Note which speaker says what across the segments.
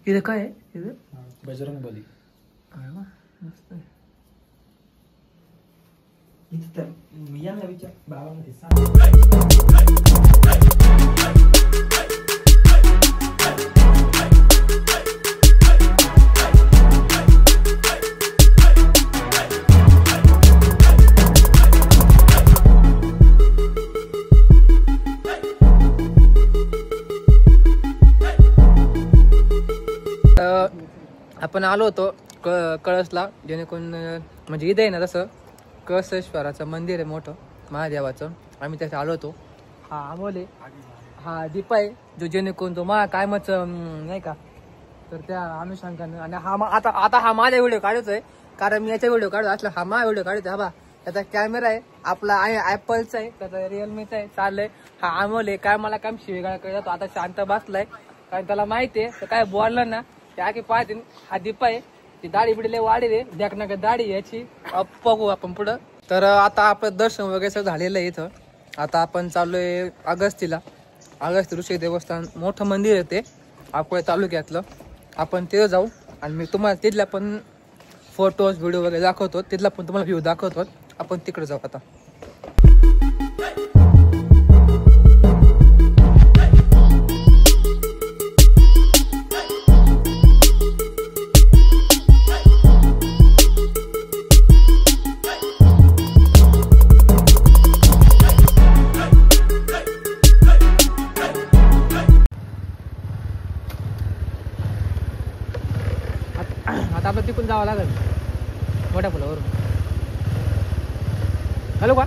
Speaker 1: इधर काय आहे इधर
Speaker 2: बजरंग बली
Speaker 1: मस्त आहे.
Speaker 2: इथं तर यांना विचार बाबामध्ये
Speaker 1: आपण आलो होतो कळसला, जेणेकरून म्हणजे इथे आहे ना तसं कळसेश्वराचं मंदिर आहे मोठं महादेवाचं. आम्ही त्याच्या आलो होतो. हा अमोल आहे, हा दीपा आहे, जो जेणेकरून तो कायमचं नाही का, तर त्या अनुषंगानं. आणि हा आता हा माझा व्हिडिओ काढतोय, कारण मी याचा व्हिडिओ काढतो असला हा माझा व्हिडिओ काढतोय. हा बा त्याचा कॅमेरा आहे आपला ॲपलचा आहे, त्याचा रिअलमीचा आहे, चाललंय. हा अमोल आहे, काय मला काम शिवेगाळ करत जातो. आता शांत बसलाय, कारण त्याला माहिती आहे तर काय बोललं ना त्या की पाहते. हा दीपा आहे, ती दाढी बिडीले वाढी रे देख ना दाढी याची, बघू आपण पुढं. तर आता आपलं दर्शन वगैरे सगळं झालेलं आहे इथं. आता आपण चाललोय अगस्तीला. अगस्ती ऋषी देवस्थान मोठं मंदिर आहे ते अकोला तालुक्यातलं. आपण तिथं जाऊ आणि मी तुम्हाला तिथला पण फोटोज व्हिडिओ वगैरे दाखवतो, तिथला पण तुम्हाला व्ह्यू दाखवतो. आपण तिकडे जाऊ आता. आता आपलं तिकडून जावं लागेल मोठ्या पुलावरून. हॅलो का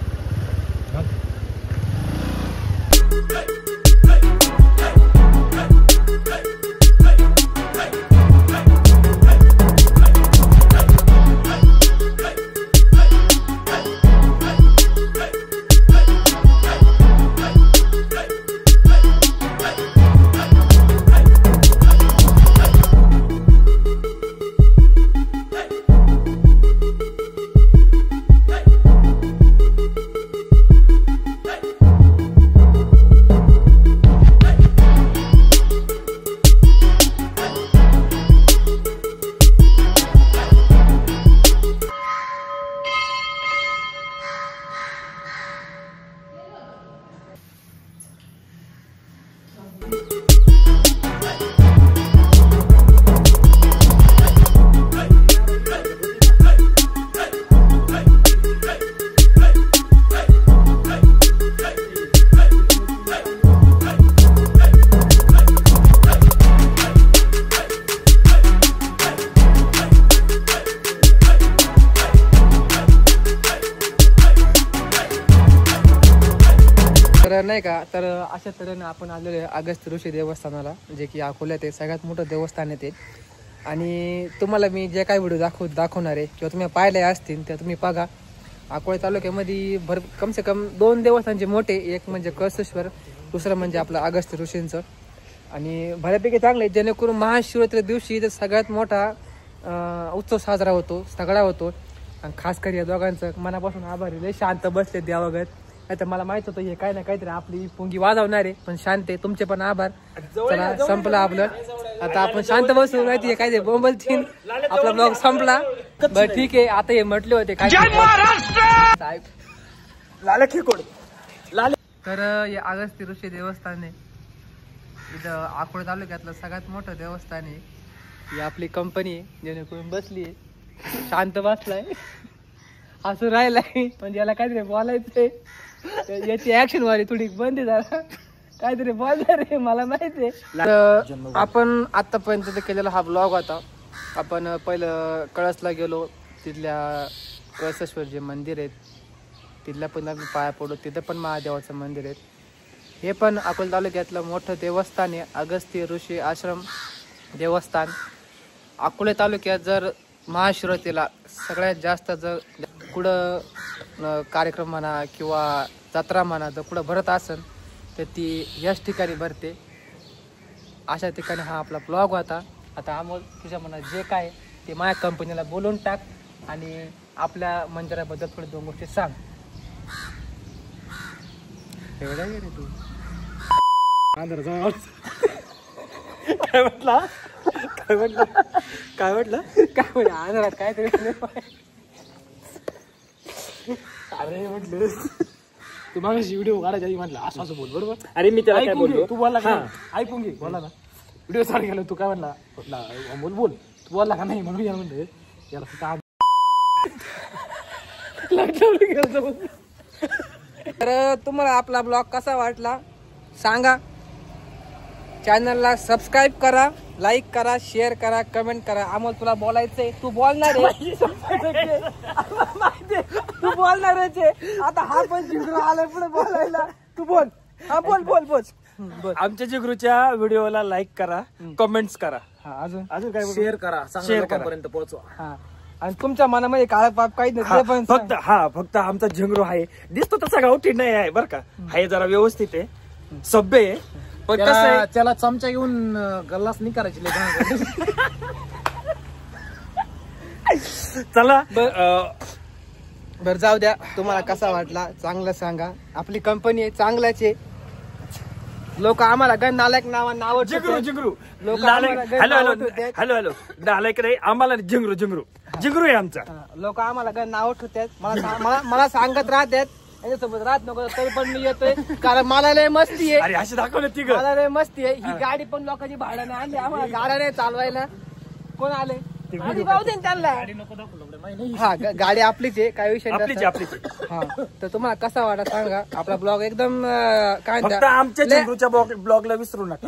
Speaker 1: नाही का. तर अशा तऱ्हेने आपण आलेलो आहे अगस्ती ऋषी देवस्थानाला, जे की अकोल्यात आहे, सगळ्यात मोठं देवस्थान आहे ते. आणि तुम्हाला मी जे काही व्हिडिओ दाखवणार आहे किंवा तुम्ही पाहिले असतील ते तुम्ही बघा. अकोला तालुक्यामध्ये कम से कम 2 देवस्थानचे मोठे, एक म्हणजे कळसेश्वर, दुसरं म्हणजे आपलं अगस्त्य ऋषींचं, आणि बऱ्यापैकी चांगले, जेणेकरून महाशिवरात्री दिवशी इथं सगळ्यात मोठा उत्सव साजरा होतो, सगळा होतो. आणि खास कर या दोघांचं मनापासून आभारी, लय शांत बसले देवागत. आता मला माहित होतं हे काय ना काहीतरी आपली पुंगी वाजवणार आहे, पण शांत आहे. तुमचे पण आभार. चला संपलं आपलं, आता आपण शांत बसू, माहिती काय ते बोंबल तीन, आपला ब्लॉग संपला. बरं ठीक आहे, आता हे म्हटले होते काय साहेब तर हे अगस्त्य ऋषी देवस्थान आहे इथं अकोला तालुक्यातलं सगळ्यात मोठं देवस्थान आहे. ही आपली कंपनी आहे, जेणेकरून बसली आहे, शांत बसलाय, असं राहिलाय, म्हणजे याला काहीतरी बोलायचंय, याची ऍक्शन वाली थोडी बंद झाला, काहीतरी बोलणार आहे मला माहिती आहे. आपण आतापर्यंत केलेला हा ब्लॉग होता. आपण पहिलं कळसला गेलो, तिथल्या कळसेश्वर जे मंदिर आहेत तिथल्या पण आम्ही पाया पडलो, तिथं पण महादेवाचं मंदिर आहे. हे पण अकोला तालुक्यातलं मोठं देवस्थान आहे, अगस्त्य ऋषी आश्रम देवस्थान. अकोला तालुक्यात जर महाशिवरात्रीला सगळ्यात जास्त जर कुठं कार्यक्रम म्हणा किंवा जत्रा म्हणा जर कुठं भरत असेल तर ती याच ठिकाणी भरते. अशा ठिकाणी हा आपला ब्लॉग होता. आता अमोल तुझ्या मनात जे काय ते माझ्या कंपनीला बोलून टाक आणि आपल्या मंदिराबद्दल थोडी 2 गोष्टी सांग. एवढा गे रे तू
Speaker 2: काय म्हटलं
Speaker 1: आंध्रात काय तरी
Speaker 2: अरे म्हटलं तू मागाशी व्हिडिओ काढायच्या आधी म्हटलं असं असं बोल, बरोबर? अरे मी त्याला काय बोललो, तू बोलला का? ऐकून घे, बोला ना. व्हिडिओ चालू केला, तू काय म्हणला? बोल बोल, तू बोलला का नाही म्हणून या म्हणलं याला फक्त
Speaker 1: तर तुम्हाला आपला ब्लॉग कसा वाटला सांगा. चॅनलला सबस्क्राईब करा, लाईक करा, शेअर करा, कमेंट करा. अमोल तुला बोलायचंय, तू बोलणार आहे, तू बोलणारच आहे. आता हा पण जिंकून आलाय पुढे बोलायला, तू बोल. हा बोल बोल बोल.
Speaker 2: आमच्या जिगरूच्या व्हिडिओला लाईक करा, कमेंट्स करा,
Speaker 1: अजून
Speaker 2: काय शेअर करा, शेअर पर्यंत पोहोचवा.
Speaker 1: हा, आणि तुमच्या मनामध्ये काळा पाप काहीच नाही, ते पण
Speaker 2: फक्त आमचा झिंगरू आहे, दिसतो तसा गावठी नाही आहे बरं का, आहे जरा व्यवस्थित आहे, सभ्य आहे, पण कसं आहे त्याला चमचा घेऊन गल्लास नाही करायची. चला
Speaker 1: बरं जाऊ द्या, तुम्हाला कसा वाटला चांगलं सांगा. आपली कंपनी आहे, चांगलाच आहे. लोक आम्हाला गण नालायक नाव
Speaker 2: जिंगरू
Speaker 1: लोक
Speaker 2: हॅलो नालायक नाही, आम्हाला जिंगरू आहे आमचा.
Speaker 1: लोक आम्हाला गण नाव ठेवतात, मला सांगत राहतात याच्यासोबत राहत नको, तरी पण मी येतोय, कारण मला लय मस्ती आहे.
Speaker 2: अरे अशी दाखवलं ती
Speaker 1: मला लय मस्ती आहे. ही गाडी पण लोकांची भाड्याने आणली, आम्हाला गाड्या नाही चालवायला. कोण आले त्यांना? हा, गाडी आपलीच आहे, काही विषय
Speaker 2: आपली.
Speaker 1: हा, तर तुम्हाला कसा वाटत सांगा. आपला ब्लॉग एकदम काय
Speaker 2: आमच्या जिंगरूच्या ब्लॉगला विसरू नका.